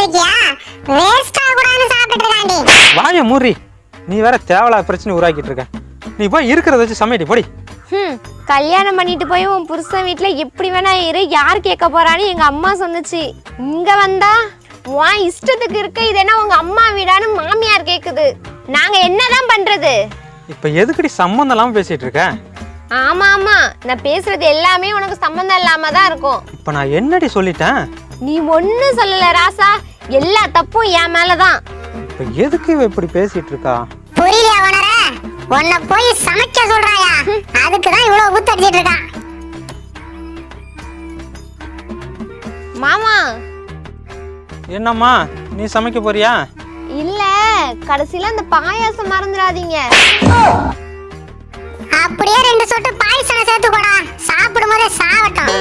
இருக்கியா வேஸ்டா கூடான்னு சாப்பிட்டுட்டு இருக்காண்டி. வாய மூறி, நீ வேற தேவலா பிரச்சனை உருவாக்கிட்டு இருக்க. நீ போய் இருக்கிறத வச்சு சமையடி போடி. கல்யாணம் பண்ணிட்டு போய் உன் புருஷன் வீட்டுல எப்படி வேணா இரு, யார் கேட்க போறான்னு எங்க அம்மா சொன்னுச்சு. இங்க வந்தா உன் இஷ்டத்துக்கு இருக்க, இது என்ன உங்க அம்மா வீடான்னு மாமியார் கேக்குது. நாங்க என்னதான் பண்றது? இப்ப எதுக்கடி சம்பந்தம் இல்லாம பேசிட்டு இருக்க? ஆமா ஆமா, நான் பேசுறது எல்லாமே உனக்கு சம்பந்தம் இல்லாம தான் இருக்கும். இப்ப நான் என்னடி சொல்லிட்டேன்? நீ ஒன்னும் சொல்லல ராசா, எல்லா தப்பும் என் மேலதான். இப்ப எதுக்கு இவ இப்படி பேசிட்டு இருக்கா? புரியலையா உணர? உன்னை போய் சமைக்க சொல்றாயா? அதுக்குதான் இவ்வளவு ஊத்தடிச்சிட்டு இருக்கான். மாமா. என்னம்மா, நீ சமைக்க போறியா? இல்ல, கடைசியில அந்த பாயாசம் மறந்துடாதீங்க. அப்படியே 2 சொட்டு பாயசம் சேர்த்து போடா, சாப்பிடும் போதே சாவட்டும்.